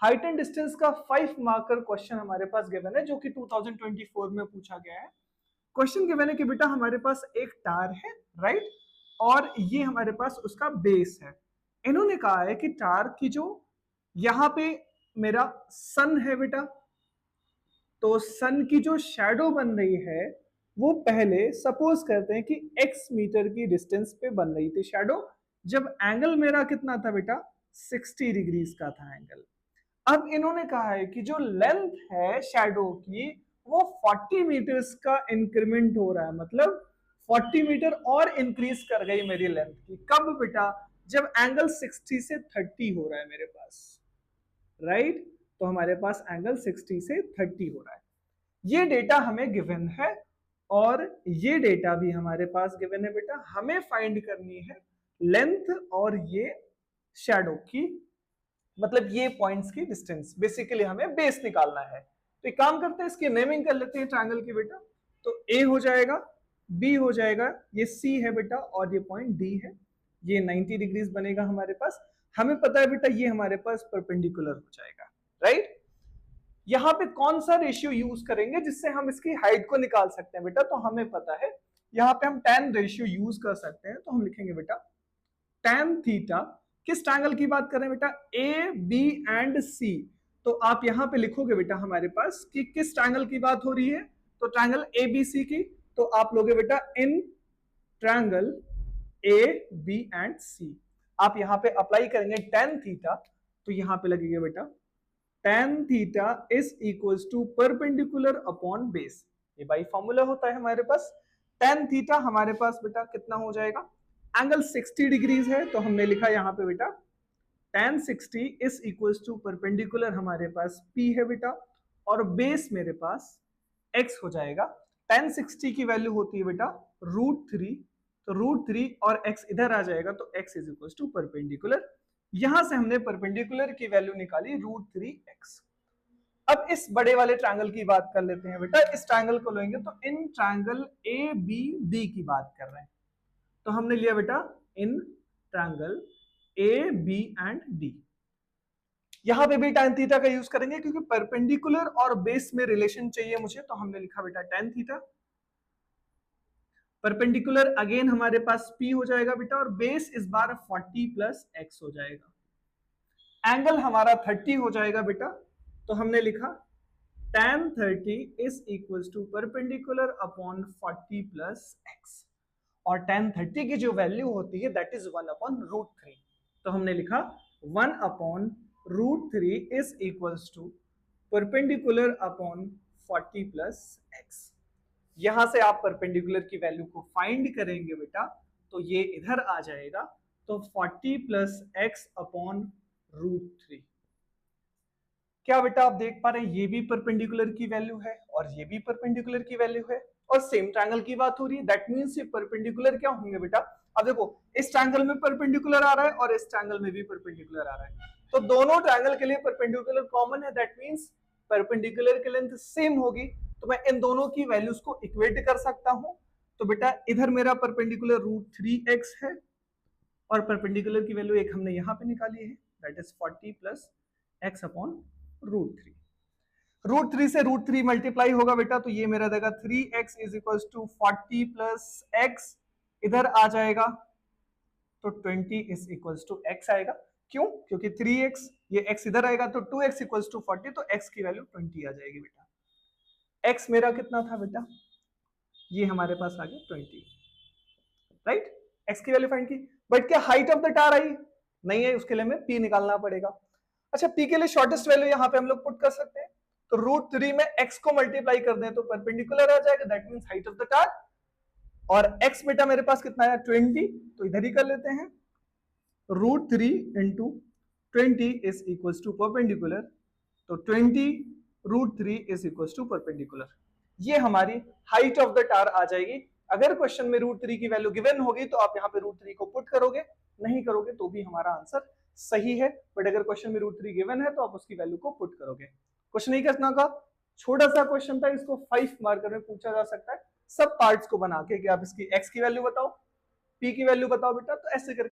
Height and distance का 5 marker question हमारे पास given है जो कि 2024 में पूछा गया है। क्वेश्चन गिवन है कि बेटा हमारे पास एक टार है, राइट, और ये हमारे पास उसका बेस है। इन्होंने कहा है कि टार की जो यहां पे मेरा सन है बेटा, तो सन की जो शैडो बन रही है वो पहले सपोज करते हैं कि x मीटर की डिस्टेंस पे बन रही थी शैडो, जब एंगल मेरा कितना था बेटा 60 डिग्रीज का था एंगल। अब इन्होंने कहा है कि जो लेंथ है शैडो की वो 40 मीटर्स का इंक्रीमेंट हो रहा है, मतलब 40 मीटर और इंक्रीज कर गई मेरी लेंथ की। कब बेटा? जब एंगल 60 से 30 हो रहा है मेरे पास, राइट। तो हमारे पास एंगल 60 से 30 हो रहा है। ये डेटा हमें गिवन है और ये डेटा भी हमारे पास गिवन है बेटा। हमें फाइंड करनी है लेंथ और ये शैडो की, मतलब ये पॉइंट्स की डिस्टेंस। बेसिकली हमें बेस निकालना है। तो एक काम करते हैं, इसकी नेमिंग कर लेते हैं ट्रायंगल की बेटा। तो ए हो जाएगा, बी हो जाएगा, ये सी है बेटा, और ये पॉइंट डी है। ये 90 डिग्रीज बनेगा हमारे पास। हमें पता है बेटा ये हमारे पास परपेंडिकुलर हो जाएगा, राइट। यहां पे कौन सा रेशियो यूज करेंगे जिससे हम इसकी हाइट को निकाल सकते हैं बेटा? तो हमें पता है यहां पे हम tan रेशियो यूज कर सकते हैं। तो हम लिखेंगे बेटा tan थीटा। किस ट्रायंगल की बात कर रहे हैं बेटा? ए बी एंड सी। तो आप यहां पे लिखोगे बेटा हमारे पास कि किस ट्रायंगल की बात हो रही है, तो ट्रायंगल ए बी सी की। तो आप लोगे बेटा in triangle A B and C. आप यहां पे अप्लाई करेंगे tan थीटा, तो यहां पे लगेगा बेटा tan theta is equals to perpendicular upon base. ये बाई फॉर्मूला होता है हमारे पास। tan थीटा हमारे पास बेटा कितना हो जाएगा? एंगल 60 डिग्रीज है, तो हमने लिखा यहां पे बेटा tan 60 is equals to perpendicular हमारे पास p है बेटा, और बेस मेरे पास x हो जाएगा। tan 60 की वैल्यू होती है बेटा √3, तो √3 और x इधर आ जाएगा, तो x is equals to perpendicular. यहां से हमने परपेंडिकुलर की वैल्यू निकाली √3x। अब इस बड़े वाले ट्रायंगल की बात कर लेते हैं बेटा। इस ट्रायंगल को लेंगे तो in triangle A B D की बात कर रहे हैं। तो हमने लिया बेटा in triangle A B and D. यहां पे भी tan थीटा का यूज करेंगे क्योंकि परपेंडिकुलर और बेस में रिलेशन चाहिए मुझे। तो हमने लिखा बेटा tan थीटा। परपेंडिकुलर अगेन हमारे पास p हो जाएगा बेटा, और बेस इस बार 40 प्लस x हो जाएगा। एंगल हमारा 30 हो जाएगा बेटा, तो हमने लिखा tan 30 is equals to perpendicular upon 40 plus x, और tan 30 की जो वैल्यू होती है दैट इज 1 अपॉन √3। तो हमने लिखा 1 upon √3 is equals to perpendicular upon 40 plus x। यहां से आप परपेंडिकुलर की वैल्यू को फाइंड करेंगे बेटा, तो ये इधर आ जाएगा, तो 40 प्लस x अपॉन √3। क्या बेटा आप देख पा रहे हैं ये भी परपेंडिकुलर की वैल्यू है और ये भी परपेंडिकुलर की वैल्यू है, और सेम ट्रायंगल की बात हो रही है। दैट मींस ये परपेंडिकुलर क्या होंगे बेटा? अब देखो इस ट्रायंगल में परपेंडिकुलर आ रहा है और इस ट्रायंगल में भी परपेंडिकुलर आ रहा है, तो दोनों ट्रायंगल के लिए परपेंडिकुलर कॉमन है। दैट मींस परपेंडिकुलर की लेंथ सेम होगी, तो मैं इन दोनों की वैल्यूज को इक्वेट कर सकता हूं। तो बेटा इधर मेरा परपेंडिकुलर √3x है, और परपेंडिकुलर की वैल्यू एक हमने यहां पे निकाली है, that is 40 plus x upon √3। √3 से √3 मल्टीप्लाई होगा बेटा, तो ये मेरा देगा 3x is equal to 40 plus x, इधर आ जाएगा तो 20 इज इक्वल टू x आएगा। क्यों? क्योंकि 3x, ये x इधर आएगा तो 2x इक्वल टू 40, तो x की वैल्यू 20 आ जाएगी बेटा। x मेरा कितना था बेटा? ये हमारे पास आ गया 20, राइट। x की वैल्यू फाइंड की, बट क्या हाइट ऑफ द टार आई? नहीं है, उसके लिए हमें p निकालना पड़ेगा। अच्छा, p के लिए शॉर्टेस्ट वैल्यू यहां पे हम लोग पुट कर सकते हैं, तो √3 में x को मल्टीप्लाई कर दें तो परपेंडिकुलर आ जाएगा, that means height of the tower. और x बेटा मेरे पास कितना है 20, तो इधर ही कर लेते हैं, √3 into 20 is equal to perpendicular, तो 20 √3 इज इक्वल टू परपेंडिकुलर। ये हमारी हाइट ऑफ द टार आ जाएगी। अगर क्वेश्चन में √3 की वैल्यू गिवन होगी तो आप यहाँ पे √3 को पुट करोगे, नहीं करोगे तो भी हमारा आंसर सही है। बट अगर क्वेश्चन में √3 गिवन है तो आप उसकी वैल्यू को पुट करोगे। क्वेश्चन नहीं करना का छोटा सा क्वेश्चन था, इसको 5 मार्कर में पूछा जा सकता है सब पार्ट्स को बना के कि आप इसकी x की वैल्यू बताओ, p की वैल्यू बताओ बेटा, तो ऐसे करके